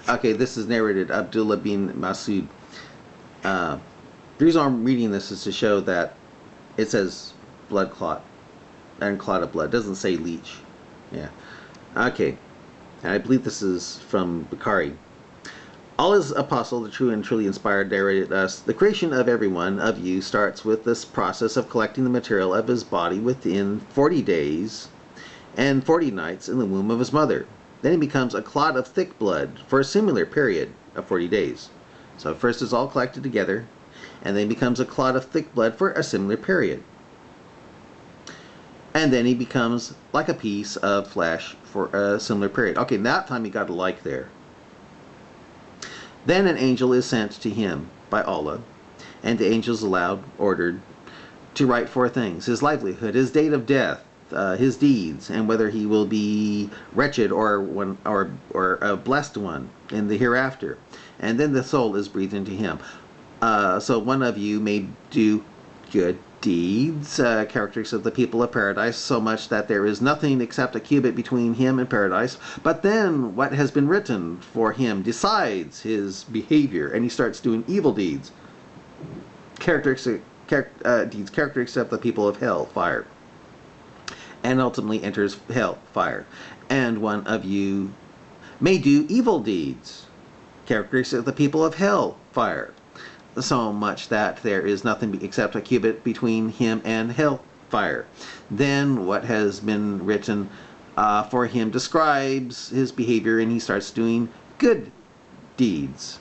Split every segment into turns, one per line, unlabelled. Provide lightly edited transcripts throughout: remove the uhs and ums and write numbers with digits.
Okay, this is narrated Abdullah bin Masud. The reason I'm reading this is to show that it says blood clot and clot of blood. It doesn't say leech. Yeah. Okay. And I believe this is from Bukhari. Allah's apostle, the true and truly inspired, narrated us, the creation of every one of you starts with this process of collecting the material of his body within 40 days and 40 nights in the womb of his mother. Then he becomes a clot of thick blood for a similar period of 40 days. So first it's all collected together, and then he becomes a clot of thick blood for a similar period. And then he becomes like a piece of flesh for a similar period. Okay, that time he got a like there. Then an angel is sent to him by Allah, and the angel is ordered to write 4 things: his livelihood, his date of death, his deeds, and whether he will be wretched or a blessed one in the hereafter. And then the soul is breathed into him. So one of you may do good deeds, characteristics of the people of paradise, so much that there is nothing except a cubit between him and paradise. But then what has been written for him decides his behavior, and he starts doing evil deeds, characteristics of the people of hell fire, and ultimately enters hell fire. And one of you may do evil deeds, characteristics of the people of hell fire, so much that there is nothing except a cubit between him and hellfire. Then what has been written for him describes his behavior, and he starts doing good deeds,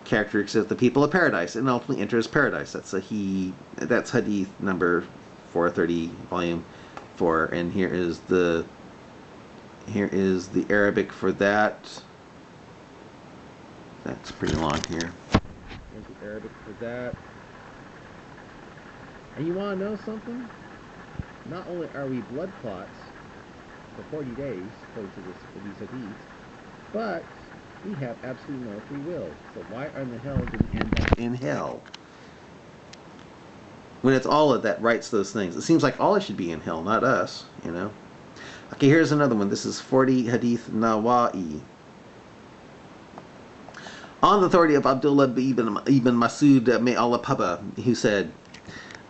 characteristics of the people of paradise, and ultimately enters paradise. That's hadith number 430, volume 4, and here is the Arabic for that. That's pretty long here. Arabic for that. And you want to know something? Not only are we blood clots for 40 days, according to these hadiths, but we have absolutely no free will. So why in the hell did we end up in hell? When it's Allah that writes those things. It seems like Allah should be in hell, not us, you know. Okay, here's another one. This is 40 Hadith Nawa'i. On the authority of Abdullah ibn Masud, may Allah paba, who said,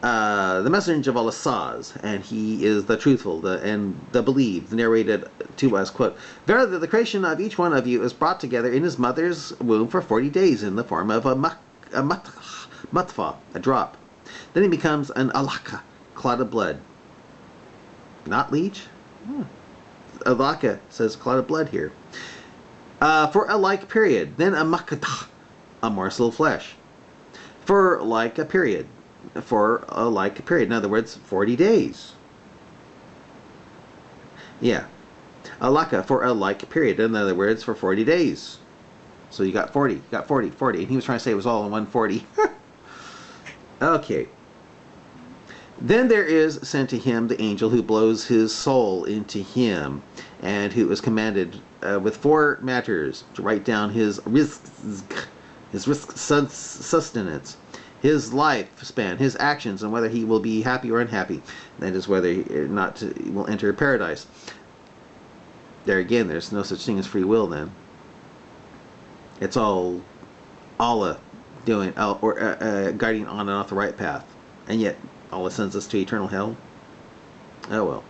the messenger of Allah saws, and he is the truthful and the believed, narrated to us, quote, verily the creation of each one of you is brought together in his mother's womb for 40 days in the form of a matfa, a drop. Then he becomes an alaka, clot of blood. Not leech? Alaka says clot of blood here. For a like period, then a makata, a morsel of flesh. For like a period. In other words, 40 days. Yeah. Alaka, for a like period. In other words, for 40 days. So you got 40. And he was trying to say it was all in 140. Okay. Then there is sent to him the angel who blows his soul into him, and who is commanded with 4 matters to write down his sustenance, his lifespan, his actions, and whether he will be happy or unhappy. That is whether he will enter paradise. There again, there's no such thing as free will then. It's all Allah doing, guiding on and off the right path. And yet, Allah sends us to eternal hell. Oh well.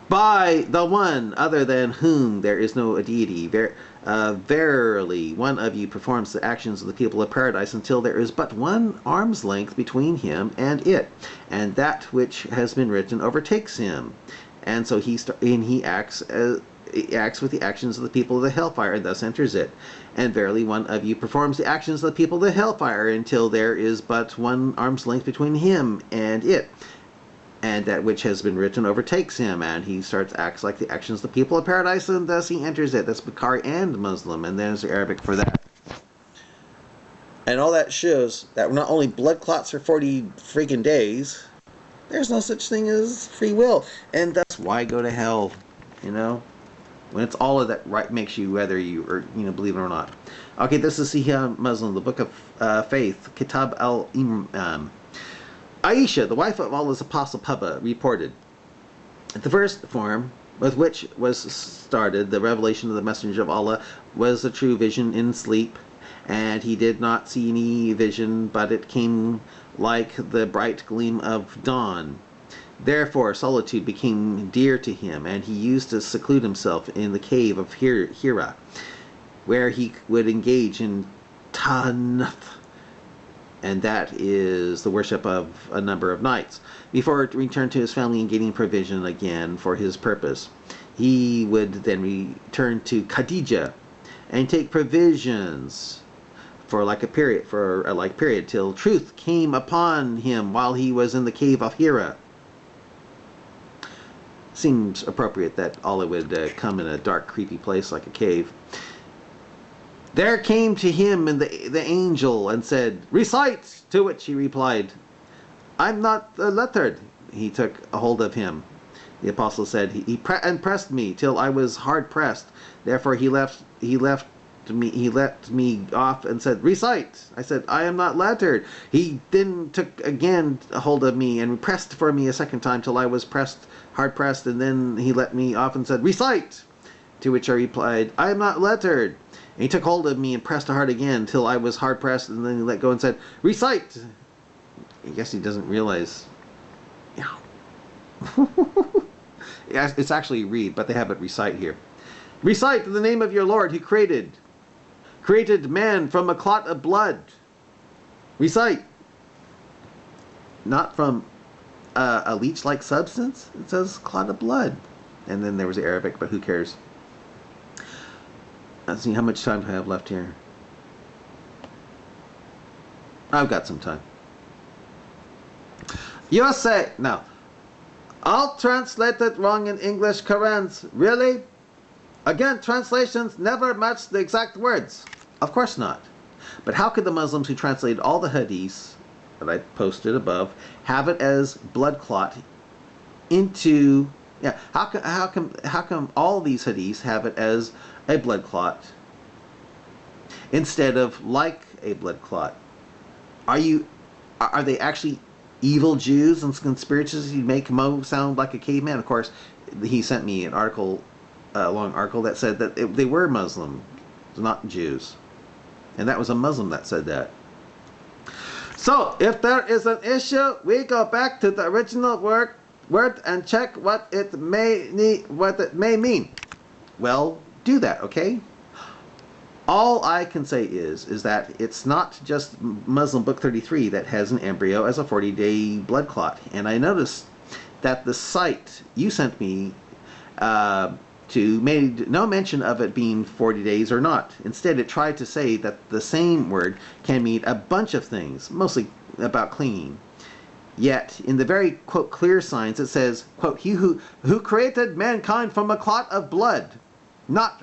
By the one other than whom there is no deity, verily one of you performs the actions of the people of paradise until there is but 1 arm's length between him and it, and that which has been written overtakes him, and so he acts with the actions of the people of the hellfire, and thus enters it. And verily one of you performs the actions of the people of the hellfire until there is but 1 arm's length between him and it, and that which has been written overtakes him, and he acts like the actions of the people of paradise, and thus he enters it. That's Bukhari and Muslim, and there's the Arabic for that. And all that shows that not only blood clots for 40 freaking days, there's no such thing as free will, and that's why go to hell, you know? When it's all of that right makes you, whether you believe it or not. Okay, this is Sahih Muslim, the Book of Faith, Kitab al-Imam. Aisha, the wife of Allah's Apostle Papa, reported, the first form with which was started the revelation of the Messenger of Allah was a true vision in sleep, and he did not see any vision, but it came like the bright gleam of dawn. Therefore solitude became dear to him, and he used to seclude himself in the cave of Hira, where he would engage in Tanath, and that is the worship of a number of nights, before return to his family and getting provision again for his purpose. He would then return to Khadija and take provisions for a like period till truth came upon him while he was in the cave of Hira. Seems appropriate that Allah would come in a dark, creepy place like a cave. There came to him the angel and said, "Recite!" To which he replied, "I'm not lettered." He took a hold of him. The apostle said, He pressed me till I was hard pressed. Therefore he let me off and said, "Recite." I said, "I am not lettered." He then took again a hold of me and pressed for me a second time till I was hard pressed, and then he let me off and said, "Recite." To which I replied, "I am not lettered." And he took hold of me and pressed hard again till I was hard pressed, and then he let go and said, "Recite." I guess he doesn't realize. Yeah. It's actually read, but they have it recite here. "Recite in the name of your Lord who created man from a clot of blood." Recite. Not from a leech-like substance. It says clot of blood. And then there was Arabic, but who cares? Let's see, how much time do I have left here? I've got some time. You say, now, I'll translate it wrong in English Qurans. Really? Again, translations never match the exact words. Of course not. But how could the Muslims who translated all the hadiths that I posted above have it as blood clot into... Yeah, how come all these hadiths have it as a blood clot instead of like a blood clot? Are they actually evil Jews and conspirators who make Mo sound like a caveman? Of course, he sent me an article, a long article that said that they were Muslim, not Jews, and that was a Muslim that said that. So if there is an issue, we go back to the original word and check what it may mean. Well, do that, okay? All I can say is that it's not just Muslim Book 33 that has an embryo as a 40-day blood clot. And I noticed that the site you sent me made no mention of it being 40 days or not. Instead, it tried to say that the same word can mean a bunch of things, mostly about cleaning. Yet, in the very, quote, clear signs, it says, quote, "He who created mankind from a clot of blood," not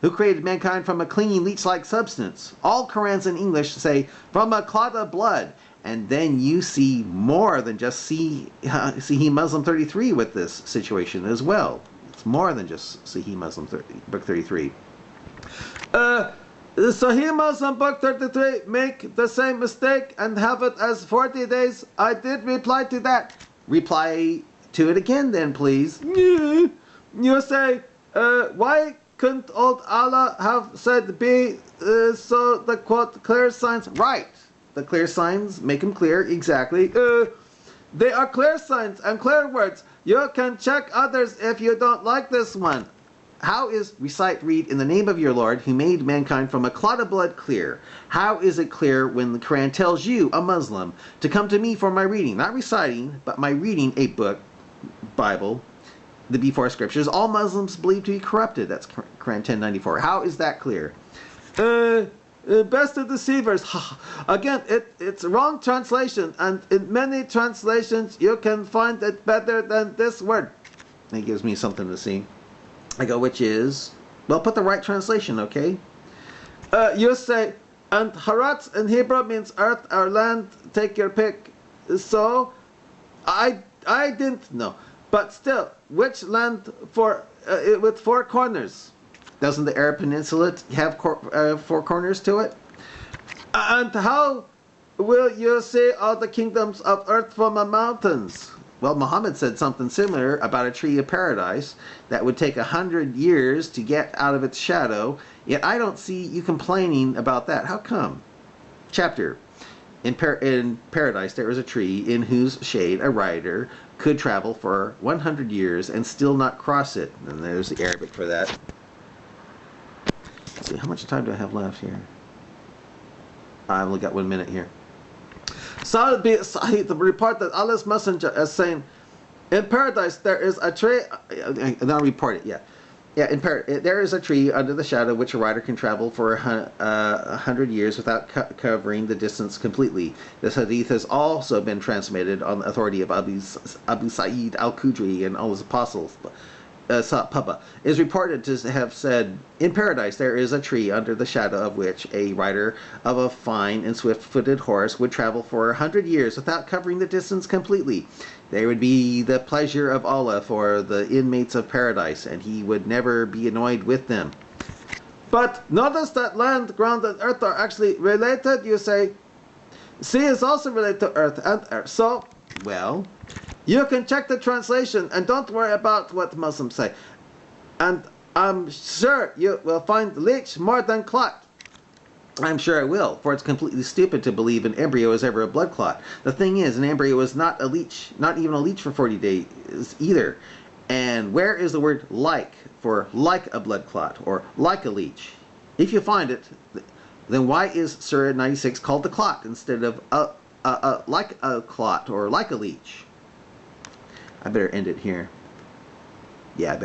"who created mankind from a clinging leech-like substance." All Qurans in English say, "from a clot of blood." And then you see more than just Sahih Muslim 33 with this situation as well. It's more than just Sahih Muslim Book 33. Sahih Muslim Book 33 make the same mistake and have it as 40 days. I did reply to that. Reply to it again then, please. You say, why couldn't old Allah have said be so the quote clear signs? Right. The clear signs make them clear, exactly. They are clear signs and clear words. You can check others if you don't like this one. How is recite, read in the name of your Lord who made mankind from a clot of blood clear? How is it clear when the Quran tells you, a Muslim, to come to me for my reading? Not reciting, but my reading a book, Bible, the before scriptures, all Muslims believe to be corrupted. That's Quran 1094. How is that clear? Best of deceivers. Again, it's wrong translation, and in many translations you can find it better than this word. It gives me something to see. I go, which is, well, put the right translation, okay? You say, and Harat in Hebrew means earth or land, take your pick. So, I didn't know. But still, which land with four corners? Doesn't the Arab Peninsula have four corners to it? And how will you see all the kingdoms of earth from the mountains? Well, Muhammad said something similar about a tree of paradise that would take 100 years to get out of its shadow, yet I don't see you complaining about that. How come? Chapter. In paradise there is a tree in whose shade a rider could travel for 100 years and still not cross it. And there's the Arabic for that. Let's see, how much time do I have left here? I've only got 1 minute here. Sa'id bin Sa'id report that Allah's Messenger is saying, in paradise there is a tree, and I'll report it, in paradise there is a tree under the shadow which a rider can travel for 100 years without covering the distance completely. This hadith has also been transmitted on the authority of Abu Sa'id al-Khudri and all his apostles. Papa is reported to have said, in paradise there is a tree under the shadow of which a rider of a fine and swift-footed horse would travel for 100 years without covering the distance completely. There would be the pleasure of Allah for the inmates of paradise, and he would never be annoyed with them. But notice that land, ground, and earth are actually related, you say. Sea is also related to earth and air. So, well, you can check the translation and don't worry about what Muslims say. And I'm sure you will find leech more than clot. I'm sure I will, for it's completely stupid to believe an embryo is ever a blood clot. The thing is, an embryo is not a leech, not even a leech for 40 days either. And where is the word like for like a blood clot or like a leech? If you find it, then why is Surah 96 called the clot instead of like a clot or like a leech? I better end it here. Yeah, I better.